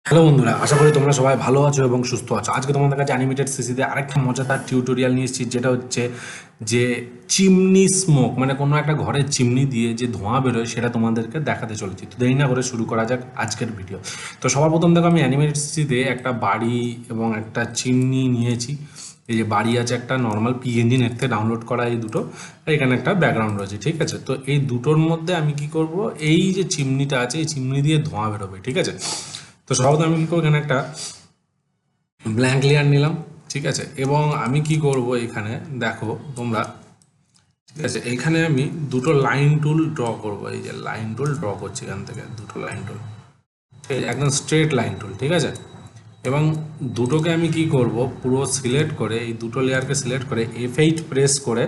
Hello বন্ধুরা, আশা করি তোমরা সবাই ভালো আছো এবং সুস্থ আছো। আজকে তোমাদের কাছে অ্যানিমেটেড সিসিতে আরেকটা মজাদার টিউটোরিয়াল নিয়ে এসেছি, যেটা হচ্ছে যে চিমনি স্মোক, মানে কোনো একটা ঘরের চিমনি দিয়ে যে ধোঁয়া বেরোয় সেটা তোমাদেরকে দেখাতে চলেছি। তো দেরি না করে শুরু করা যাক আজকের ভিডিও। তো সবার প্রথম দেখো, আমি অ্যানিমেটেড সিসিতে একটা বাড়ি এবং একটা চিমনি নিয়েছি। এই যে বাড়ি আছে, একটা নর্মাল পিএনজি নেট থেকে ডাউনলোড করা এই দুটো, আর এখানে একটা ব্যাকগ্রাউন্ড রয়েছে, ঠিক আছে। তো এই দুটোর মধ্যে আমি কি করব, এই যে চিমনিটা আছে এই চিমনি দিয়ে ধোঁয়া বেরোবে, ঠিক আছে। তো সর্বদা আমি কী করবো, এখানে একটা ব্ল্যাঙ্ক লেয়ার নিলাম, ঠিক আছে। এবং আমি কি করব, এখানে দেখো তোমরা, ঠিক আছে, এইখানে আমি দুটো লাইন টুল ড্র করব। এই যে লাইন টুল ড্র করছি, এখান থেকে দুটো লাইন টুল, ঠিক আছে, একদম স্ট্রেট লাইন টুল, ঠিক আছে। এবং দুটোকে আমি কি করব, পুরো সিলেক্ট করে, এই দুটো লেয়ারকে সিলেক্ট করে F8 প্রেস করে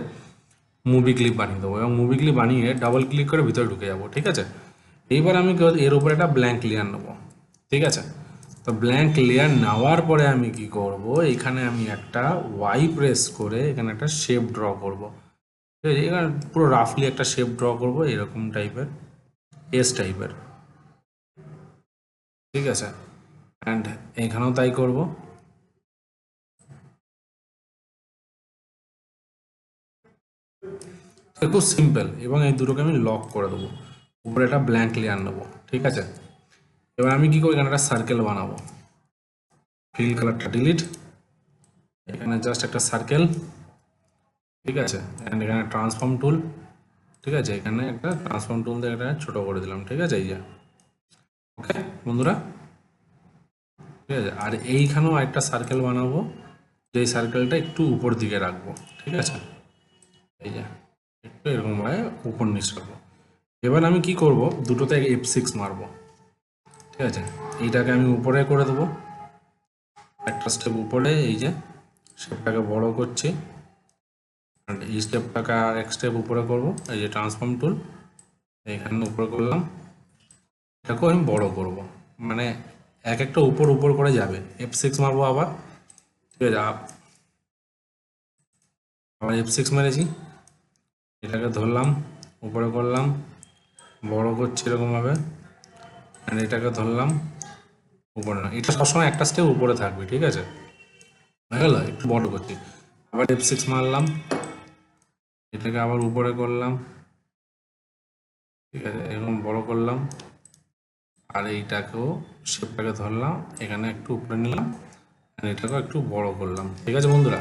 মুভি ক্লিপ বানিয়ে দেবো, এবং মুভি ক্লিপ বানিয়ে ডাবল ক্লিক করে ভিতরে ঢুকে যাবো, ঠিক আছে। এইবার আমি এর উপরে একটা ব্ল্যাঙ্ক লেয়ার নেবো, ঠিক আছে। তো ব্ল্যাঙ্ক লেয়ার নেওয়ার পরে আমি কি করব, এখানে আমি একটা ওয়াই প্রেস করে এখানে একটা শেপ ড্র করব, ঠিক আছে। এখানে পুরো রাফলি একটা শেপ ড্র করব, এরকম টাইপের, এস টাইপের, ঠিক আছে। অ্যান্ড এখানেও তাই করব। খুব সিম্পল। এবং এই দুটোকে আমি লক করে দেবো, উপরে একটা ব্ল্যাঙ্ক লেয়ার নেবো, ঠিক আছে। এবার আমি কি করি, এখানে একটা সার্কেল বানাবো, ফিল কালারটা ডিলিট, এখানে জাস্ট একটা সার্কেল, ঠিক আছে। অ্যান্ড এখানে ট্রান্সফর্ম টুল, ঠিক আছে, এখানে একটা ট্রান্সফর্ম টুল দিয়ে এটা ছোটো করে দিলাম, ঠিক আছে, এই যে। ওকে বন্ধুরা, ঠিক আছে। আর এইখানেও একটা সার্কেল বানাবো, যেই সার্কেলটা একটু উপর দিকে রাখবো, ঠিক আছে, এই যে, একটু এরকমভাবে উপর নিচ রাখবো। এবার আমি কি করব, দুটোতে F6 মারবো, ঠিক আছে। এইটাকে আমি উপরে করে দেবো, একটা স্টেপ উপরে, এই যে শেপটাকে বড় করছি, আর এই স্টেপটাকে আর এক স্টেপ উপরে করবো, এই যে ট্রান্সফর্ম টুল, এইখানে উপরে করলাম, এটাকেও আমি বড় করব, মানে এক একটা উপর উপর করে যাবে। F6 মারবো আবার, ঠিক আছে, আবার F6 মেরেছি, এটাকে ধরলাম, উপরে করলাম, বড় করছি এরকমভাবে, আর এটাকে ধরলাম, উপরে না, এটা সবসময় একটা স্টেপ উপরে থাকবে, ঠিক আছে, হয়ে গেল। একটু বড় করছি, আবার F6 মারলাম, এটাকে আবার উপরে করলাম, ঠিক আছে, এরকম বড় করলাম, আর এইটাকেও শেপটাকে ধরলাম, এখানে একটু উপরে নিলাম, আর এটাকেও একটু বড় করলাম, ঠিক আছে বন্ধুরা।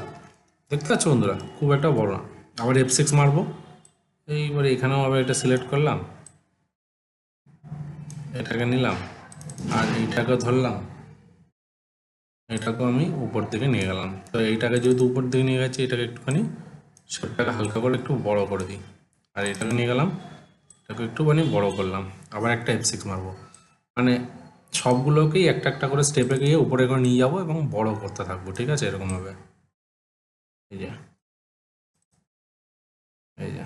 দেখতে পাচ্ছ বন্ধুরা, খুব একটা বড় না। আবার F6 মারবো, এইবারে এখানেও আবার এটা সিলেক্ট করলাম, এটাকে নিলাম, আর এইটাকে ধরলাম, এটাকেও আমি উপর দিকে নিয়ে গেলাম। তো এইটাকে যেহেতু উপর দিকে নিয়ে গেছি, এটাকে একটুখানি শেপটাকে হালকা করে একটু বড় করে দিই, আর এটাকে নিয়ে গেলাম, এটাকে একটুখানি বড় করলাম, আবার একটা F6 মারবো। মানে সবগুলোকেই একটা একটা করে স্টেপে গিয়ে উপরে করে নিয়ে যাবো এবং বড় করতে থাকবো, ঠিক আছে, এরকমভাবে, এই যে, এই যে,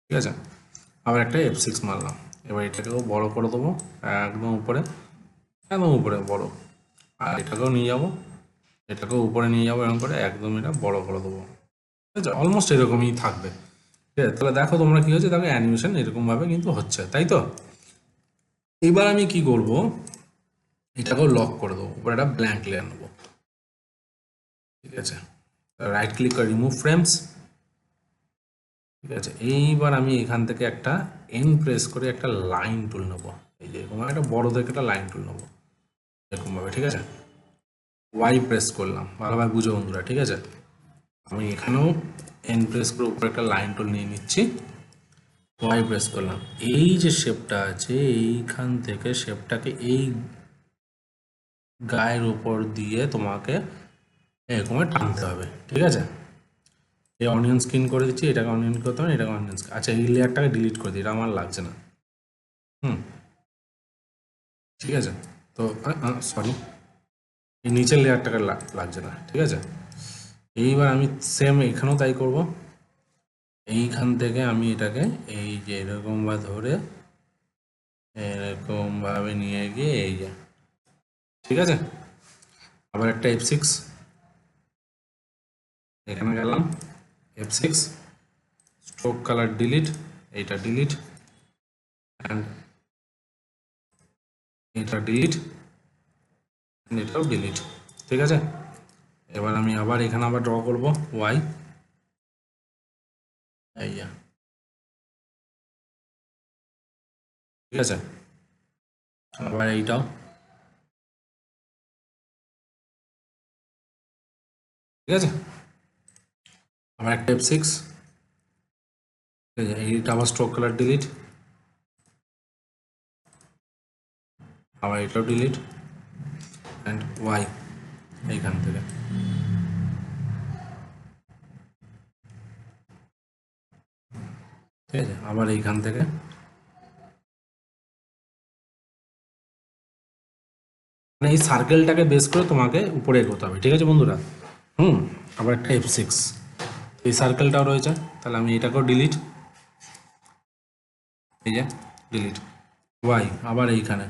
ঠিক আছে। আবার একটা F6 মারলাম, এবার এটাকেও বড় করে দেবো, একদম উপরে, একদম উপরে বড়, আর এটাকেও নিয়ে যাবো, এটাকেও উপরে নিয়ে যাবো, এরকম করে একদম এটা বড় করে দেবো, ঠিক আছে। অলমোস্ট এরকমই থাকবে, ঠিক আছে। তাহলে দেখো তোমরা কি হচ্ছে, দেখো অ্যানিমেশন এরকমভাবে কিন্তু হচ্ছে, তাই তো। এবার আমি কি করব, এটাকেও লক করে দেবো, উপরে একটা ব্ল্যাঙ্ক লেয়ার নেবো, ঠিক আছে। রাইট ক্লিক করে রিমুভ ফ্রেমস, ঠিক আছে। এইবার আমি এখান থেকে একটা এন প্রেস করে একটা লাইন টুল নেবো, এই যে এরকম একটা বড় দেখে একটা লাইন টুল নেবো, এরকমভাবে, ঠিক আছে। ওয়াই প্রেস করলাম, ভালোভাবে বুঝো বন্ধুরা, ঠিক আছে। আমি এখানেও এন প্রেস করে উপরে একটা লাইন টুল নিয়ে নিচ্ছি, ওয়াই প্রেস করলাম, এই যে শেপটা আছে এইখান থেকে শেপটাকে এই গায়ের উপর দিয়ে তোমাকে এরকম টানতে হবে, ঠিক আছে। এই অনিয়ন স্ক্রিন করে দিচ্ছি, এটাকে অনিয়ন করতে হবে, এটাকে অনিয়ন, আচ্ছা এই লেয়ারটাকে ডিলিট করে দিই, এটা আমার লাগছে না, হুম, ঠিক আছে। তো সরি, এই নিচের লেয়ারটাকে লাগছে না, ঠিক আছে। এইবার আমি সেম এখানেও তাই করব, এইখান থেকে আমি এটাকে এই যে এরকমভাবে ধরে এরকমভাবে নিয়ে গিয়ে এই যে, ঠিক আছে। আবার একটা F6, এখানে গেলাম, F6, স্ট্রোক কালার ডিলিট, এইটা ডিলিট, অ্যান্ড এটা ডিলিট, এটাও ডিলিট। ঠিক আছে, এবার আমি আবার এখানে আবার ড্র করব ওয়াই, এই যে, ঠিক আছে, আবার এইটাও, ঠিক আছে, আবার একটা F6, ঠিক আছে, এইটা আবার স্ট্রোক কালার ডিলিট, আবার এটাও ডিলিট, অ্যান্ড ওয়াই এইখান থেকে, ঠিক আছে, আবার এইখান থেকে মানে এই সার্কেলটাকে বেস করে তোমাকে উপরে এগোতে হবে। ঠিক আছে বন্ধুরা, আবার একটা F6, এই সার্কেলটাও রয়েছে, তাহলে আমি এটাকেও ডিলিট, এই যে ডিলিট, ওয়াই আবার এইখানে,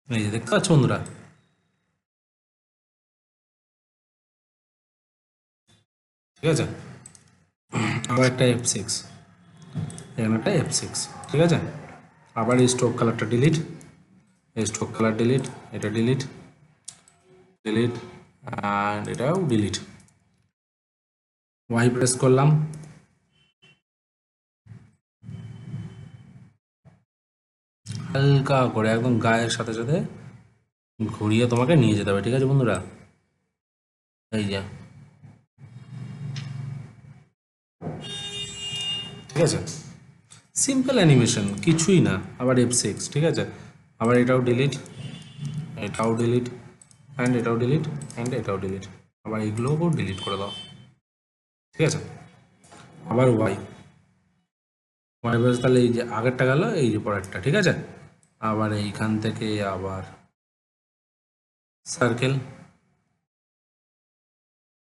এই যে দেখতে পাচ্ছ বন্ধুরা, ঠিক আছে, আবার একটা F6, এখানে একটা F6, ঠিক আছে, আবার এই স্ট্রোক কালারটা ডিলিট, এই স্ট্রোক কালার ডিলিট, এটা ডিলিট, ডিলিট, অ্যান্ড এটাও ডিলিট, ওয়াই প্রেস করলাম, হালকা করে একদম গায়ের সাথে সাথে ঘুরিয়ে তোমাকে নিয়ে যেতে হবে। ঠিক আছে বন্ধুরা, এই যে, ঠিক আছে, সিম্পল অ্যানিমেশন, কিছুই না। আবার F6, ঠিক আছে, আবার এটাও ডিলিট, এটাও ডিলিট, অ্যান্ড এটাও ডিলিট, অ্যান্ড এটাও ডিলিট, আবার এইগুলোকেও ডিলিট করে দাও। ঠিক আছে, আবার ওয়াই, ওয়াই বেস, তাহলে এই যে আগেরটা গেল, এই যে পরেরটা, ঠিক আছে, আবার এইখান থেকে আবার সার্কেল,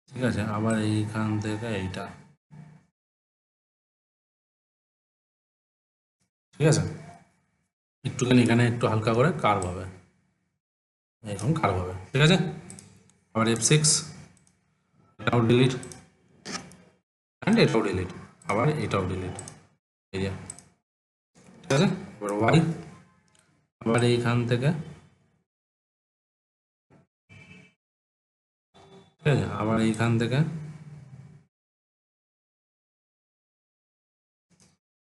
ঠিক আছে, আবার এইখান থেকে এইটা, ঠিক আছে, একটুখানি এখানে একটু হালকা করে কার্ভ হবে, এরকম কার্ভ হবে। ঠিক আছে, আবার F6, এটাও ডিলিট, অ্যান্ড এটাও ডিলিট, আবার এটাও ডিলিট, এই যে, ঠিক আছে, এবার ওয়াই, আবার এইখান থেকে, ঠিক আছে, আবার এইখান থেকে,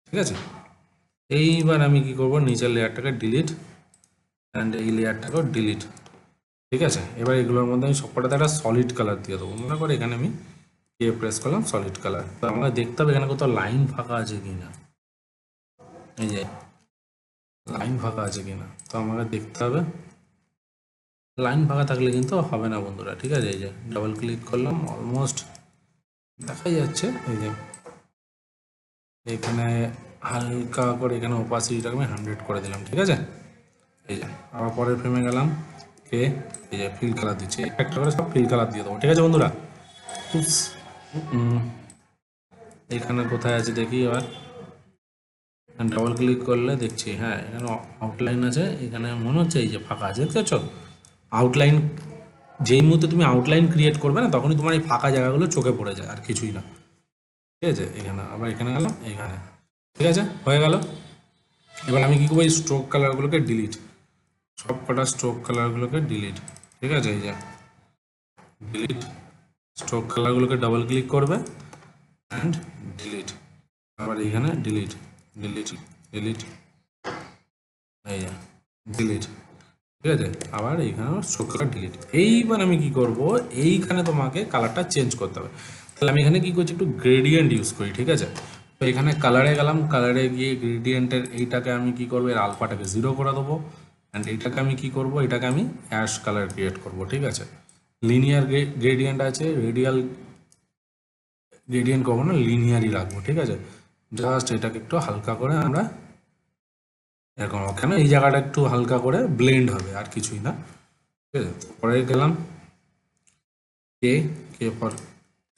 ঠিক আছে, এইবার আমি কি করব, নিচের লেয়ারটাকে ডিলিট, অ্যান্ড এই লেয়ারটাকেও ডিলিট। ঠিক আছে, এবার এগুলোর মধ্যে আমি সবকটাতে একটা সলিড কালার দিয়ে দেবো। মনে করে এখানে আমি কে প্রেস করলাম, সলিড কালার। তো আমাকে দেখতে হবে এখানে কোথাও লাইন ফাঁকা আছে কিনা, এই যে লাইন ফাঁকা আছে কিনা, তো আমাকে দেখতে হবে। লাইন ফাঁকা থাকলে কিন্তু হবে না বন্ধুরা। ঠিক আছে, এই যে ডাবল ক্লিক করলাম, অলমোস্ট দেখাই যাচ্ছে, এই যে এখানে হালকা করে এখানে ওপাসিটিটাকে আমি 100 করে দিলাম। ঠিক আছে, এই যে আবার পরের ফ্রেমে গেলাম, কে, এই যে ফিল কালার দিচ্ছি, একটা করে সব ফিল কালার দিয়ে দেবো। ঠিক আছে বন্ধুরা, এখানে কোথায় আছে দেখি এবার, ডাবল ক্লিক করলে দেখছি, হ্যাঁ এখানে আউটলাইন আছে, এখানে মনে হচ্ছে এই যে ফাঁকা আছে, দেখতে পাচ্ছ আউটলাইন। যেই মুহূর্তে তুমি আউটলাইন ক্রিয়েট করবে না, তখনই তোমার এই ফাঁকা জায়গাগুলো চোখে পড়ে যায়, আর কিছুই না। ঠিক আছে, এখানে আবার এখানে গেলাম, এইখানে, ঠিক আছে, হয়ে গেল। এবার আমি কি করবো, এই স্ট্রোক কালারগুলোকে ডিলিট, সব কটা স্ট্রোক কালারগুলোকে ডিলিট। ঠিক আছে, এই যে ডিলিট, স্ট্রোক কালারগুলোকে ডাবল ক্লিক করবে, অ্যান্ড ডিলিট, আবার এইখানে ডিলিট, ডিলিট, ডিলিট, এই যে ডিলিট। ঠিক আছে, আবার এইখানে স্ট্রোক কালার ডিলিট। এইবার আমি কি করব, এইখানে তোমাকে কালারটা চেঞ্জ করতে হবে। তাহলে আমি এখানে কি করছি, একটু গ্রেডিয়েন্ট ইউজ করি। ঠিক আছে, তো এখানে কালারে গেলাম, কালারে গিয়ে গ্রেডিয়েন্টের এইটাকে আমি কি করবো, এর আলফাটাকে 0 করে দেবো, অ্যান্ড এইটাকে আমি কি করব, এটাকে আমি অ্যাশ কালার ক্রিয়েট করব। ঠিক আছে, লিনিয়ার গ্রেডিয়েন্ট আছে, রেডিয়াল গ্রেডিয়েন্ট করবো না, লিনিয়ারই রাখবো। ঠিক আছে, জাস্ট এটাকে একটু হালকা করে আমরা এরকম, ওখানে এই জায়গাটা একটু হালকা করে ব্লেন্ড হবে, আর কিছুই না। ঠিক আছে, পরে গেলাম কে, কে ফর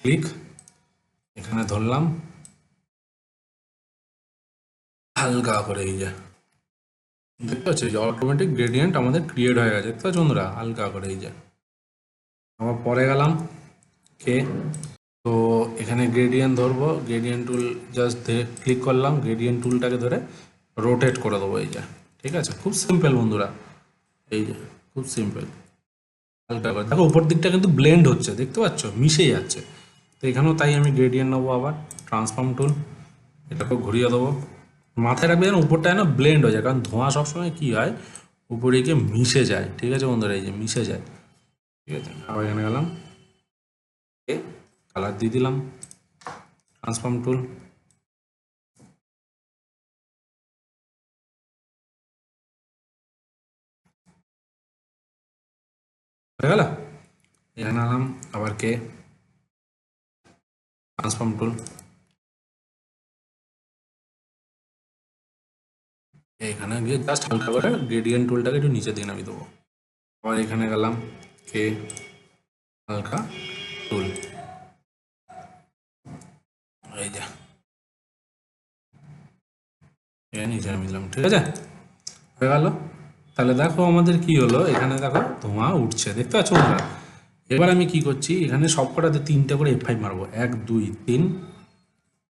ক্লিক, এখানে ধরলাম হালকা করে, এই যে দেখতে পাচ্ছি যে অটোমেটিক গ্রেডিয়েন্ট আমাদের ক্রিয়েট হয়ে গেছে। দেখতে পাচ্ছ বন্ধুরা, হালকা করে, এই যে। আবার পরে গেলাম কে, তো এখানে গ্রেডিয়েন্ট ধরবো, গ্রেডিয়েন্ট টুল জাস্ট ক্লিক করলাম, গ্রেডিয়েন্ট টুলটাকে ধরে রোটেট করে দেবো এই যে। ঠিক আছে, খুব সিম্পল বন্ধুরা, এই যে খুব সিম্পল। হালকা করে দেখো উপর দিকটা কিন্তু ব্লেন্ড হচ্ছে, দেখতে পাচ্ছ, মিশে যাচ্ছে। তো এখানেও তাই আমি গ্রেডিয়েন্ট নেবো, আবার ট্রান্সফর্ম টুল, এটাকে ঘুরিয়ে দেবো। মাথায় রাখবে যেন উপরটা যেন ব্লেন্ড হয়ে যায়, কারণ ধোঁয়া সবসময় কী হয় উপরে গিয়ে মিশে যায়। ঠিক আছে বন্ধুরা, এই যে মিশে যায়। ঠিক আছে, আবার এখানে গেলাম, কালার দিয়ে দিলাম, ট্রান্সফর্ম টুল, হয়ে গেল। এখানে আলাম আবার কে ট্রান্সফর্ম টুল, এখানে গিয়ে জাস্ট হালকা করে গ্রেডিয়েন্ট টুলটাকে একটু নিচে দিয়ে নামিয়ে দেবো। আবার এখানে গেলাম কে হালকা টুল, এই যে নিচে নামিয়ে দিলাম। ঠিক আছে, হয়ে গেল। তাহলে দেখো আমাদের কি হলো, এখানে দেখো ধোঁয়া উঠছে, দেখতে পাচ্ছ তোমরা। এবার আমি কি করছি, এখানে সব কটাতে 3টে করে F5 মারবো, 1 2 3,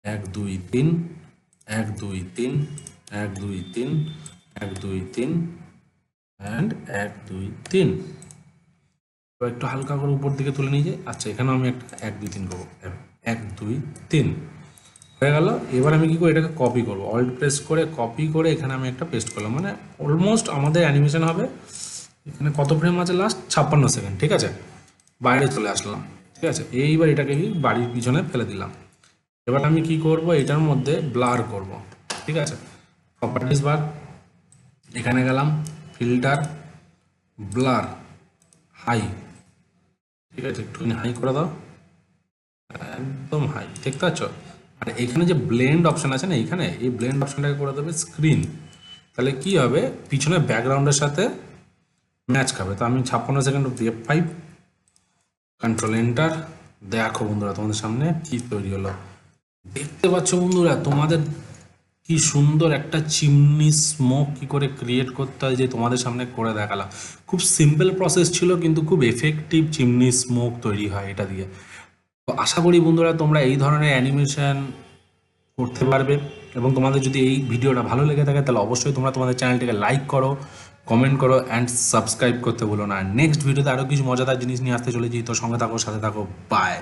1 2 3, 1 2 3, 1 2 3, 1 2 3 অ্যান্ড 1 2 3। তো একটু হালকা করে উপর দিকে তুলে নিয়ে যাই। আচ্ছা, এখানেও আমি একটা 1 2 3 করবো, 1 2 3 হয়ে গেল। এবার আমি কি করবো, এটাকে কপি করবো, অল্ট প্রেস করে কপি করে এখানে আমি একটা পেস্ট করলাম, মানে অলমোস্ট আমাদের অ্যানিমেশন হবে। এখানে কত ফ্রেম আছে, লাস্ট 56 সেকেন্ড। ঠিক আছে, বাইরে চলে আসলাম। ঠিক আছে, এইবার এটাকে কি বাড়ির পিছনে ফেলে দিলাম। এবার আমি কি করব, এটার মধ্যে ব্লার করব। ঠিক আছে, প্রপার্টিস বার, এখানে গেলাম, ফিল্টার, ব্লার, হাই। ঠিক আছে, একটুখানি হাই করে দাও, একদম হাই, দেখতে পাচ্ছ। আর এখানে যে ব্লেন্ড অপশান আছে না, এইখানে এই ব্লেন্ড অপশানটাকে করে দেবে স্ক্রিন। তাহলে কি হবে, পিছনে ব্যাকগ্রাউন্ডের সাথে ম্যাচ খাবে। তো আমি 56 সেকেন্ড অব্দি F5, কন্ট্রোল এন্টার। দেখো বন্ধুরা তোমাদের সামনে কি তৈরি হলো, দেখতে পাচ্ছ বন্ধুরা তোমাদের কি সুন্দর একটা চিমনি স্মোক কি করে ক্রিয়েট করতে হয় যে তোমাদের সামনে করে দেখালাম। খুব সিম্পল প্রসেস ছিল, কিন্তু খুব এফেক্টিভ চিমনি স্মোক তৈরি হয় এটা দিয়ে। তো আশা করি বন্ধুরা তোমরা এই ধরনের অ্যানিমেশন করতে পারবে। এবং তোমাদের যদি এই ভিডিওটা ভালো লেগে থাকে তাহলে অবশ্যই তোমরা তোমাদের চ্যানেলটিকে লাইক করো, কমেন্ট করো অ্যান্ড সাবস্ক্রাইব করতে ভুলো না। নেক্সট ভিডিওতে আরও কিছু মজাদার জিনিস নিয়ে আসতে চলেছি, তো সঙ্গে থাকো, সাথে থাকো, বাই।